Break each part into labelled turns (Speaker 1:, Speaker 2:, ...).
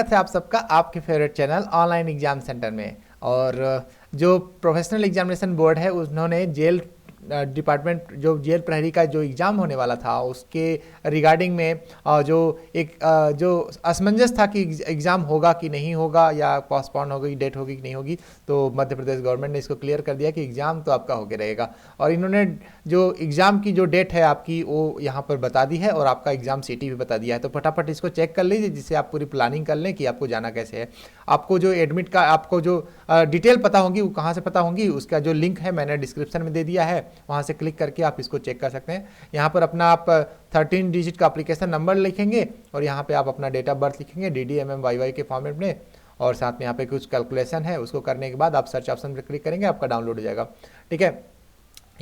Speaker 1: है आप सबका आपके favourite channel online exam centre में। और जो प्रोफेशनल एग्जामिनेशन बोर्ड है उन्होंने जेल डिपार्टमेंट जो जेल प्रहरी का जो एग्ज़ाम होने वाला था उसके रिगार्डिंग में जो असमंजस था कि एग्ज़ाम होगा कि नहीं होगा या पोस्टपोन होगी, डेट होगी कि नहीं होगी, तो मध्य प्रदेश गवर्नमेंट ने इसको क्लियर कर दिया कि एग्ज़ाम तो आपका होके रहेगा। और इन्होंने जो एग्ज़ाम की जो डेट है आपकी वो यहाँ पर बता दी है और आपका एग्ज़ाम सिटी भी बता दिया है। तो फटाफट इसको चेक कर लीजिए जिससे आप पूरी प्लानिंग कर लें कि आपको जाना कैसे है। आपको जो एडमिट का आपको जो डिटेल पता होगी वो कहाँ से पता होगी, उसका जो लिंक है मैंने डिस्क्रिप्शन में दे दिया है, वहाँ से क्लिक करके आप इसको चेक कर सकते हैं। यहाँ पर अपना आप 13 डिजिट का एप्लीकेशन नंबर लिखेंगे और यहाँ पे आप अपना डेट ऑफ बर्थ लिखेंगे DDMMYY के फॉर्मेट में, और साथ में यहाँ पे कुछ कैलकुलेशन है उसको करने के बाद आप सर्च ऑप्शन पर क्लिक करेंगे, आपका डाउनलोड हो जाएगा। ठीक है,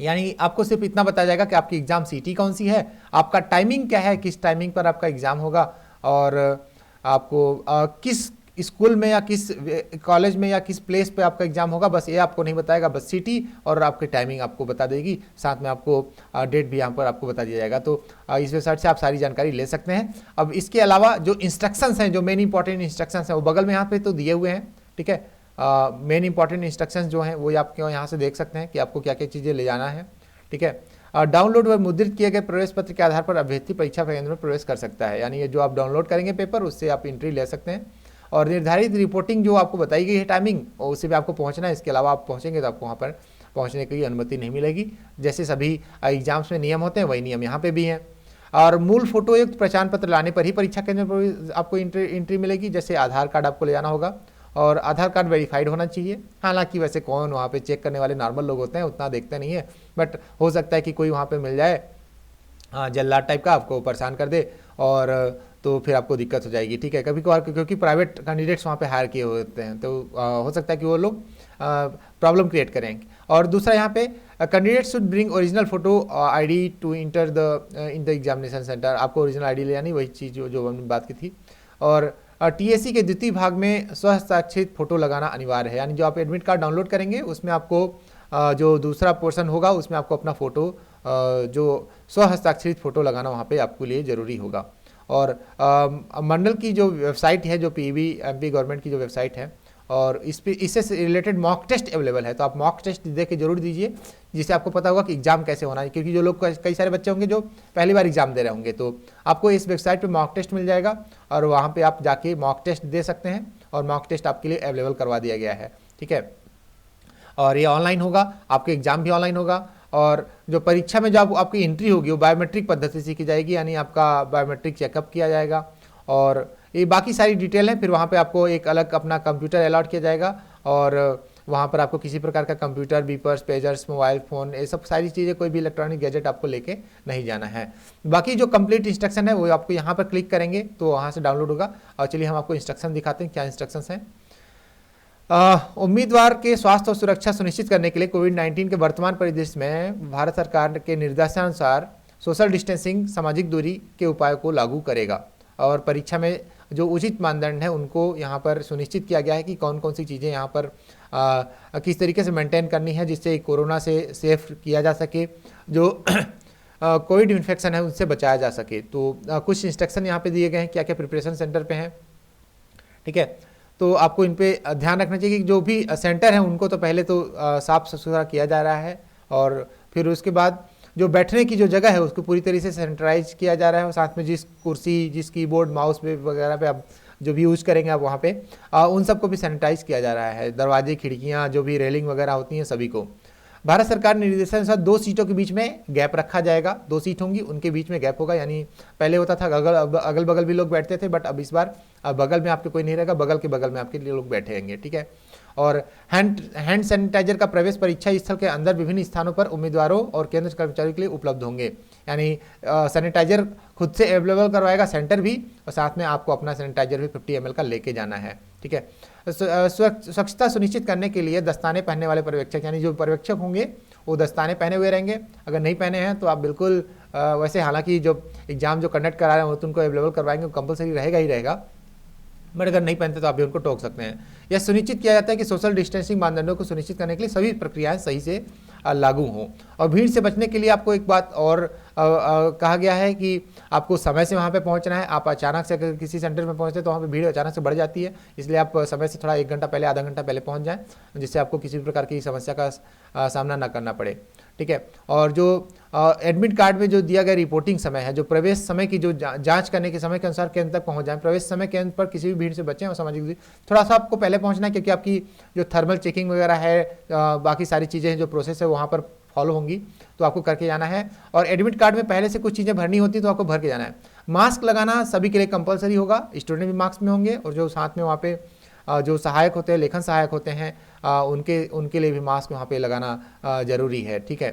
Speaker 1: यानी आपको सिर्फ इतना बताया जाएगा कि आपकी एग्ज़ाम सिटी कौन सी है, आपका टाइमिंग क्या है, किस टाइमिंग पर आपका एग्ज़ाम होगा, और आपको किस स्कूल में या किस कॉलेज में या किस प्लेस पे आपका एग्ज़ाम होगा, बस ये आपको नहीं बताएगा, बस सिटी और आपकी टाइमिंग आपको बता देगी, साथ में आपको डेट भी यहाँ पर आपको बता दिया जाएगा। तो इस वेबसाइट से आप सारी जानकारी ले सकते हैं। अब इसके अलावा जो इंस्ट्रक्शंस हैं, जो मेन इंपॉर्टेंट इंस्ट्रक्शंस हैं वो बगल में यहाँ पे तो दिए हुए हैं। ठीक है, मेन इंपॉर्टेंट इंस्ट्रक्शंस जो हैं वो आप यहाँ से देख सकते हैं कि आपको क्या क्या चीज़ें ले जाना है। ठीक है, डाउनलोड व मुद्रित किए गए प्रवेश पत्र के आधार पर अभ्यर्थी परीक्षा केंद्र में प्रवेश कर सकता है। यानी ये जो आप डाउनलोड करेंगे पेपर उससे आप एंट्री ले सकते हैं। और निर्धारित रिपोर्टिंग जो आपको बताई गई है टाइमिंग, और उसी पे आपको पहुंचना है। इसके अलावा आप पहुंचेंगे तो आपको वहाँ पर पहुंचने की अनुमति नहीं मिलेगी। जैसे सभी एग्जाम्स में नियम होते हैं वही नियम यहाँ पे भी हैं। और मूल फोटोयुक्त पहचान पत्र लाने पर ही परीक्षा केंद्र पर आपको एंट्री मिलेगी। जैसे आधार कार्ड आपको ले जाना होगा और आधार कार्ड वेरीफाइड होना चाहिए। हालांकि वैसे कौन वहाँ पे चेक करने वाले नॉर्मल लोग होते हैं, उतना देखते नहीं है, बट हो सकता है कि कोई वहाँ पे मिल जाए जल्लाद टाइप का, आपको परेशान कर दे और तो फिर आपको दिक्कत हो जाएगी। ठीक है, कभी कभार क्योंकि प्राइवेट कैंडिडेट्स वहाँ पे हायर किए होते हैं तो हो सकता है कि वो लोग प्रॉब्लम क्रिएट करें। और दूसरा यहाँ पे candidate should bring original photo ID to enter in the examination centre. आपको ओरिजिनल ID ले जानी, वही चीज़ जो हमने बात की थी। और TSC के द्वितीय भाग में स्वहस्ताक्षरित फोटो लगाना अनिवार्य है। यानी जो आप एडमिट कार्ड डाउनलोड करेंगे उसमें आपको जो दूसरा पोर्शन होगा उसमें आपको अपना फ़ोटो जो स्वहस्ताक्षरित फ़ोटो लगाना वहाँ पे आपके लिए ज़रूरी होगा। और मंडल की जो वेबसाइट है, जो PEB MP गवर्नमेंट की जो वेबसाइट है, और इससे रिलेटेड मॉक टेस्ट अवेलेबल है, तो आप मॉक टेस्ट दे के जरूर दीजिए जिससे आपको पता होगा कि एग्जाम कैसे होना है। क्योंकि जो लोग कई सारे बच्चे होंगे जो पहली बार एग्जाम दे रहे होंगे, तो आपको इस वेबसाइट पे मॉक टेस्ट मिल जाएगा और वहाँ पे आप जाके मॉक टेस्ट दे सकते हैं और मॉक टेस्ट आपके लिए अवेलेबल करवा दिया गया है। ठीक है, और ये ऑनलाइन होगा, आपके एग्जाम भी ऑनलाइन होगा। और जो परीक्षा में जो आपकी एंट्री होगी वो बायोमेट्रिक पद्धति से की जाएगी, यानी आपका बायोमेट्रिक चेकअप किया जाएगा और ये बाकी सारी डिटेल है। फिर वहाँ पे आपको एक अलग अपना कंप्यूटर अलॉट किया जाएगा और वहाँ पर आपको किसी प्रकार का कंप्यूटर, बीपर्स, पेजर्स, मोबाइल फ़ोन, ये सब सारी चीज़ें, कोई भी इलेक्ट्रॉनिक गैजेट आपको लेके नहीं जाना है। बाकी जो कंप्लीट इंस्ट्रक्शन है वो आपको यहाँ पर क्लिक करेंगे तो वहाँ से डाउनलोड होगा। और चलिए हम आपको इंस्ट्रक्शन दिखाते हैं क्या इंस्ट्रक्शन हैं। उम्मीदवार के स्वास्थ्य और सुरक्षा सुनिश्चित करने के लिए कोविड-19 के वर्तमान परिदृश्य में भारत सरकार के निर्देशानुसार सोशल डिस्टेंसिंग, सामाजिक दूरी के उपायों को लागू करेगा। और परीक्षा में जो उचित मानदंड है उनको यहाँ पर सुनिश्चित किया गया है कि कौन कौन सी चीज़ें यहाँ पर किस तरीके से मेंटेन करनी है जिससे कोरोना से सेफ किया जा सके, जो कोविड इन्फेक्शन है उनसे बचाया जा सके। तो कुछ इंस्ट्रक्शन यहाँ पे दिए गए हैं क्या क्या प्रिपरेशन सेंटर पे हैं। ठीक है, तो आपको इन पे ध्यान रखना चाहिए कि जो भी सेंटर है उनको तो पहले तो साफ़ सुथरा किया जा रहा है और फिर उसके बाद जो बैठने की जो जगह है उसको पूरी तरीके से सैनिटाइज किया जा रहा है। और साथ में जिस कुर्सी, जिस कीबोर्ड, माउस पे वगैरह पे आप जो भी यूज़ करेंगे आप वहाँ पे उन सबको भी सैनिटाइज किया जा रहा है। दरवाजे, खिड़कियाँ, जो भी रेलिंग वगैरह होती हैं सभी को। भारत सरकार निर्देशानुसार 2 सीटों के बीच में गैप रखा जाएगा। 2 सीट होंगी, उनके बीच में गैप होगा। यानी पहले होता था अगल बगल भी लोग बैठते थे, बट अब इस बार बगल में आपके कोई नहीं रहेगा, बगल के बगल में आपके लिए लोग बैठेंगे। ठीक है, और हैंड सैनिटाइजर का प्रवेश परीक्षा स्थल के अंदर विभिन्न स्थानों पर उम्मीदवारों और केंद्र कर्मचारियों के लिए उपलब्ध होंगे। यानी सैनिटाइजर खुद से अवेलेबल करवाएगा सेंटर भी, और साथ में आपको अपना सैनिटाइजर भी 50 ml का लेके जाना है। ठीक है, स्वच्छता सुनिश्चित करने के लिए दस्ताने पहनने वाले पर्यवेक्षक, यानी जो पर्यवेक्षक होंगे वो दस्ताने पहने हुए रहेंगे। अगर नहीं पहने हैं तो आप बिल्कुल वैसे, हालांकि जो एग्जाम जो कंडक्ट करा रहे हैं वो तो उनको अवेलेबल करवाएंगे, कंपलसरी रहेगा ही रहेगा, बट अगर नहीं पहनते तो आप भी उनको टोक सकते हैं। यह सुनिश्चित किया जाता है कि सोशल डिस्टेंसिंग मानदंडों को सुनिश्चित करने के लिए सभी प्रक्रियाएं सही से लागू हों। और भीड़ से बचने के लिए आपको एक बात और कहा गया है कि आपको समय से वहाँ पे पहुँचना है। आप अचानक से अगर किसी सेंटर में पहुँचते हैं तो वहाँ पे भीड़ अचानक से बढ़ जाती है, इसलिए आप समय से थोड़ा 1 घंटा पहले, आधा घंटा पहले पहुँच जाएँ, जिससे आपको किसी भी प्रकार की समस्या का सामना ना करना पड़े, ठीक है। और जो एडमिट कार्ड में जो दिया गया रिपोर्टिंग समय है, जो प्रवेश समय की जो जांच करने के समय के अनुसार केंद्र तक पहुंच जाएं, प्रवेश समय केंद्र पर किसी भी भीड़ से बचें और सामाजिक दूरी थोड़ा सा आपको पहले पहुंचना है, क्योंकि आपकी जो थर्मल चेकिंग वगैरह है, बाकी सारी चीज़ें जो प्रोसेस है वहाँ पर फॉलो होंगी, तो आपको करके जाना है। और एडमिट कार्ड में पहले से कुछ चीज़ें भरनी होती है तो आपको भर के जाना है। मास्क लगाना सभी के लिए कंपलसरी होगा, स्टूडेंट भी मास्क में होंगे, और जो साथ में वहाँ पे जो सहायक होते हैं, लेखन सहायक होते हैं, उनके लिए भी मास्क वहाँ पे लगाना ज़रूरी है, ठीक है।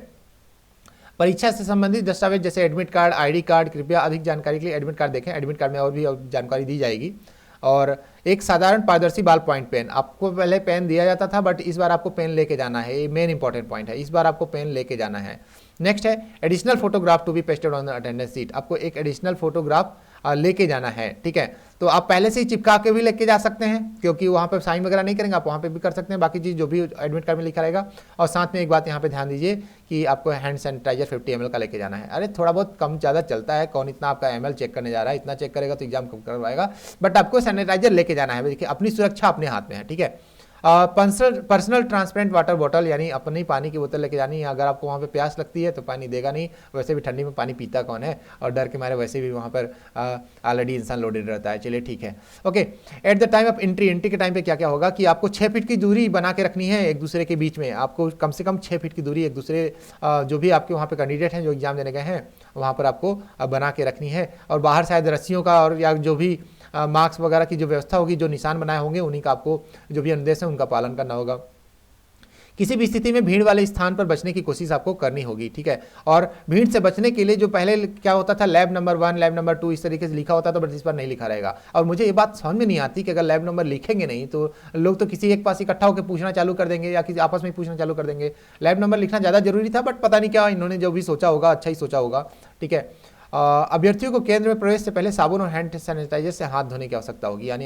Speaker 1: परीक्षा से संबंधित दस्तावेज जैसे एडमिट कार्ड, आईडी कार्ड, कृपया अधिक जानकारी के लिए एडमिट कार्ड देखें। एडमिट कार्ड में और भी जानकारी दी जाएगी। और एक साधारण पारदर्शी बाल पॉइंट पेन, आपको पहले पेन दिया जाता था, बट इस बार आपको पेन लेके जाना है, ये मेन इंपॉर्टेंट पॉइंट है, इस बार आपको पेन लेके जाना है। नेक्स्ट है additional photograph to be pasted on the attendance sheet, आपको एक एडिशनल फोटोग्राफ लेके जाना है, ठीक है। तो आप पहले से ही चिपका के भी लेके जा सकते हैं, क्योंकि वहाँ पर साइन वगैरह नहीं करेंगे, आप वहाँ पे भी कर सकते हैं, बाकी चीज़ जो भी एडमिट कार्ड में लिखा रहेगा। और साथ में एक बात यहाँ पे ध्यान दीजिए कि आपको हैंड सैनिटाइजर 50 ml का लेके जाना है। अरे थोड़ा बहुत कम ज़्यादा चलता है, कौन इतना आपका ml चेक करने जा रहा है, इतना चेक करेगा तो एग्जाम कम करवाएगा, बट आपको सैनिटाइजर लेके जाना है। देखिए अपनी सुरक्षा अपने हाथ में है, ठीक है। पर्सनल ट्रांसपेरेंट वाटर बॉटल, यानी अपनी पानी की बोतल लेके जानी है। अगर आपको वहाँ पे प्यास लगती है तो पानी देगा नहीं, वैसे भी ठंडी में पानी पीता कौन है, और डर के मारे वैसे भी वहाँ पर ऑलरेडी इंसान लोडेड रहता है। चलिए ठीक है, okay. At the time of entry के टाइम पे क्या क्या होगा कि आपको 6 फीट की दूरी बना के रखनी है एक दूसरे के बीच में, आपको कम से कम 6 फीट की दूरी एक दूसरे जो भी आपके वहाँ पे कैंडिडेट हैं जो एग्जाम देने गए हैं वहाँ पर आपको बना के रखनी है। और बाहर शायद रस्सियों का और या जो भी मार्क्स वगैरह की जो व्यवस्था होगी, जो निशान बनाए होंगे, उन्हीं का आपको जो भी अनुदेश है उनका पालन करना होगा। किसी भी स्थिति में भीड़ वाले स्थान पर बचने की कोशिश आपको करनी होगी, ठीक है। और भीड़ से बचने के लिए जो पहले क्या होता था, लैब नंबर 1, लैब नंबर 2 इस तरीके से लिखा होता था, बट इस बार नहीं लिखा रहेगा। और मुझे ये बात समझ में नहीं आती कि अगर लैब नंबर लिखेंगे नहीं तो लोग तो किसी एक पास इकट्ठा होकर पूछना चालू कर देंगे या किसी आपस में पूछना चालू कर देंगे। लैब नंबर लिखना ज़्यादा जरूरी था, बट पता नहीं क्या इन्होंने जो भी सोचा होगा अच्छा ही सोचा होगा, ठीक है। अभ्यर्थियों को केंद्र में प्रवेश से पहले साबुन और हैंड सैनिटाइजर से हाथ धोने की आवश्यकता होगी, यानी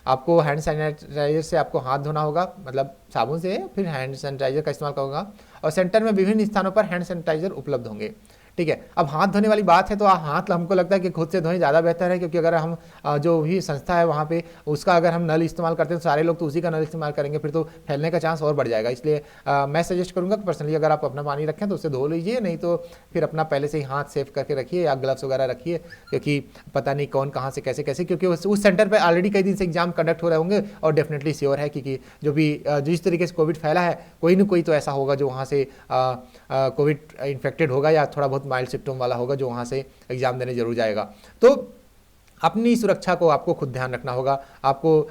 Speaker 1: आपको हैंड सैनिटाइजर से आपको हाथ धोना होगा, मतलब साबुन से, फिर हैंड सैनिटाइजर का इस्तेमाल होगा। और सेंटर में विभिन्न स्थानों पर हैंड सैनिटाइजर उपलब्ध होंगे, ठीक है। अब हाथ धोने वाली बात है तो हाथ हमको लगता है कि खुद से धोएं ज़्यादा बेहतर है, क्योंकि अगर हम जो भी संस्था है वहाँ पे उसका अगर हम नल इस्तेमाल करते हैं तो सारे लोग तो उसी का नल इस्तेमाल करेंगे, फिर तो फैलने का चांस और बढ़ जाएगा। इसलिए मैं सजेस्ट करूँगा कि पर्सनली अगर आप अपना पानी रखें तो उससे धो लीजिए, नहीं तो फिर अपना पहले से ही हाथ सेफ करके रखिए या ग्लव्स वगैरह रखिए, क्योंकि पता नहीं कौन कहाँ से कैसे कैसे, क्योंकि उस सेंटर पर ऑलरेडी कई दिन से एग्जाम कंडक्ट हो रहे होंगे और डेफिनेटली श्योर है कि जो भी जिस तरीके से कोविड फैला है, कोई ना कोई तो ऐसा होगा जो वहाँ से कोविड इन्फेक्टेड होगा या थोड़ा बहुत माइल्ड सिम्टम वाला होगा जो वहाँ से एग्जाम देने जरूर जाएगा। तो अपनी सुरक्षा को आपको खुद ध्यान रखना होगा। आपको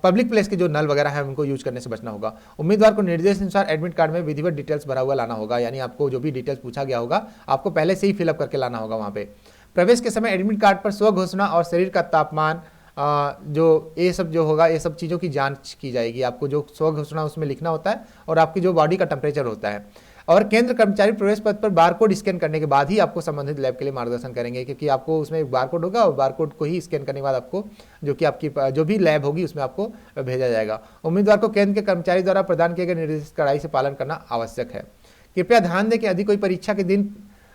Speaker 1: पब्लिक प्लेस के जो नल वगैरह है उनको यूज करने से बचना होगा। उम्मीदवार को निर्देश अनुसार एडमिट कार्ड में विधिवत डिटेल्स भरा हुआ लाना होगा, यानी आपको जो भी डिटेल्स पूछा गया होगा आपको पहले से ही फिलअप करके लाना होगा वहाँ पे। प्रवेश के समय एडमिट कार्ड पर स्व घोषणा और शरीर का तापमान जो ये सब जो होगा, ये सब चीज़ों की जांच की जाएगी। आपको जो स्व घोषणा उसमें लिखना होता है और आपकी जो बॉडी का टेम्परेचर होता है। और केंद्र कर्मचारी प्रवेश पत्र पर बारकोड स्कैन करने के बाद ही आपको संबंधित लैब के लिए मार्गदर्शन करेंगे, क्योंकि आपको उसमें एक बारकोड होगा और बारकोड को ही स्कैन करने के बाद आपको जो कि आपकी जो भी लैब होगी उसमें आपको भेजा जाएगा। उम्मीदवार को केंद्र के कर्मचारी द्वारा प्रदान किए गए निर्देश कड़ाई से पालन करना आवश्यक है। कृपया ध्यान दें कि यदि कोई परीक्षा के दिन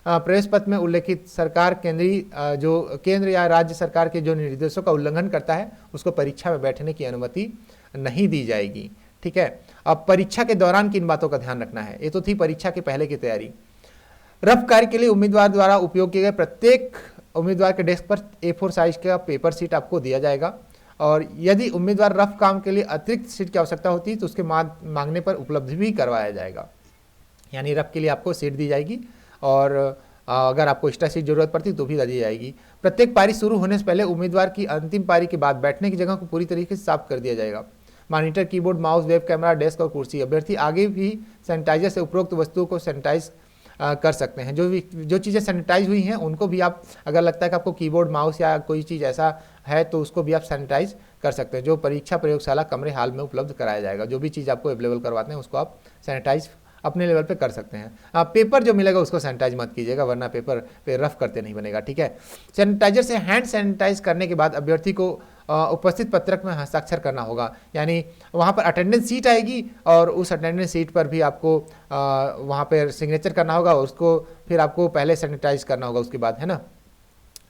Speaker 1: प्रवेश पत्र में उल्लेखित सरकार केंद्र या राज्य सरकार के जो निर्देशों का उल्लंघन करता है उसको परीक्षा में बैठने की अनुमति नहीं दी जाएगी, ठीक है। अब परीक्षा के दौरान किन बातों का ध्यान रखना है, ये तो थी परीक्षा के पहले की तैयारी। रफ कार्य के लिए उम्मीदवार द्वारा उपयोग किए गए प्रत्येक उम्मीदवार के डेस्क पर A4 साइज का पेपर सीट आपको दिया जाएगा, और यदि उम्मीदवार रफ काम के लिए अतिरिक्त सीट की आवश्यकता होती है तो उसके मांगने पर उपलब्ध भी करवाया जाएगा, यानी रफ के लिए आपको सीट दी जाएगी और अगर आपको एक्स्ट्रा सीट जरूरत पड़ती तो भी दी जाएगी। प्रत्येक पारी शुरू होने से पहले उम्मीदवार की अंतिम पारी के बाद बैठने की जगह को पूरी तरीके से साफ कर दिया जाएगा। Monitor, keyboard, mouse, web camera, desk और कुर्सी, अभ्यर्थी आगे भी सैनिटाइजर से उपरोक्त वस्तुओं को सैनिटाइज कर सकते हैं। जो चीज़ें सैनिटाइज हुई हैं उनको भी आप, अगर लगता है कि आपको कीबोर्ड, माउस या कोई चीज़ ऐसा है तो उसको भी आप सैनिटाइज कर सकते हैं। जो परीक्षा प्रयोगशाला कमरे हाल में उपलब्ध कराया जाएगा, जो भी चीज़ आपको अवेलेबल करवाते हैं उसको आप सैनिटाइज अपने लेवल पे कर सकते हैं। पेपर जो मिलेगा उसको सैनिटाइज मत कीजिएगा, वरना पेपर पे रफ करते नहीं बनेगा, ठीक है। सैनिटाइजर से हैंड सैनिटाइज करने के बाद अभ्यर्थी को उपस्थित पत्रक में हस्ताक्षर करना होगा। यानी वहाँ पर अटेंडेंस सीट आएगी और उस अटेंडेंस सीट पर भी आपको वहाँ पर सिग्नेचर करना होगा, उसको फिर आपको पहले सैनिटाइज करना होगा उसके बाद, है ना,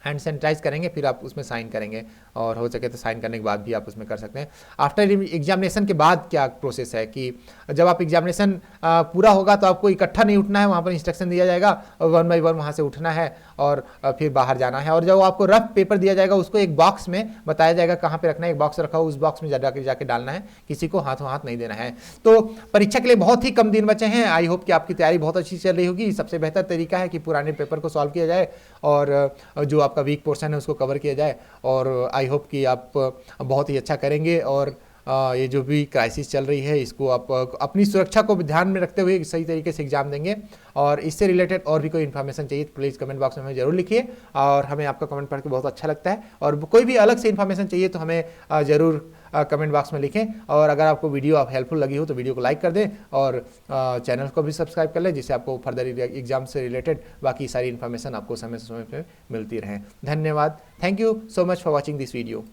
Speaker 1: हैंड सैनिटाइज करेंगे, फिर आप उसमें साइन करेंगे और हो सके तो साइन करने के बाद भी आप उसमें कर सकते हैं। आफ्टर एग्जामिनेशन के बाद क्या प्रोसेस है कि जब आप एग्जामिनेशन पूरा होगा तो आपको इकट्ठा नहीं उठना है, वहाँ पर इंस्ट्रक्शन दिया जाएगा और 1 बाय 1 वहाँ से उठना है और फिर बाहर जाना है। और जब आपको रफ पेपर दिया जाएगा उसको एक बॉक्स में बताया जाएगा कहाँ पर रखना है, एक बॉक्स रखा हो, उस बॉक्स में जाके डालना है, किसी को हाथों हाथ नहीं देना है। तो परीक्षा के लिए बहुत ही कम दिन बचे हैं। आई होप कि आपकी तैयारी बहुत अच्छी चल रही होगी। सबसे बेहतर तरीका है कि पुराने पेपर को सॉल्व किया जाए और जो आपका वीक पोर्शन है उसको कवर किया जाए और आई होप कि आप बहुत ही अच्छा करेंगे। और ये जो भी क्राइसिस चल रही है इसको आप अपनी सुरक्षा को ध्यान में रखते हुए सही तरीके से एग्जाम देंगे। और इससे रिलेटेड और भी कोई इन्फॉर्मेशन चाहिए तो प्लीज़ कमेंट बॉक्स में हमें जरूर लिखिए और हमें आपका कमेंट पढ़ के बहुत अच्छा लगता है। और कोई भी अलग से इन्फॉर्मेशन चाहिए तो हमें ज़रूर कमेंट बॉक्स में लिखें। और अगर आपको वीडियो आप हेल्पफुल लगी हो तो वीडियो को लाइक कर दें और चैनल को भी सब्सक्राइब कर लें, जिससे आपको फर्दर एग्जाम से रिलेटेड बाकी सारी इन्फॉर्मेशन आपको समय से समय पर मिलती रहे। धन्यवाद। Thank you so much for watching this video.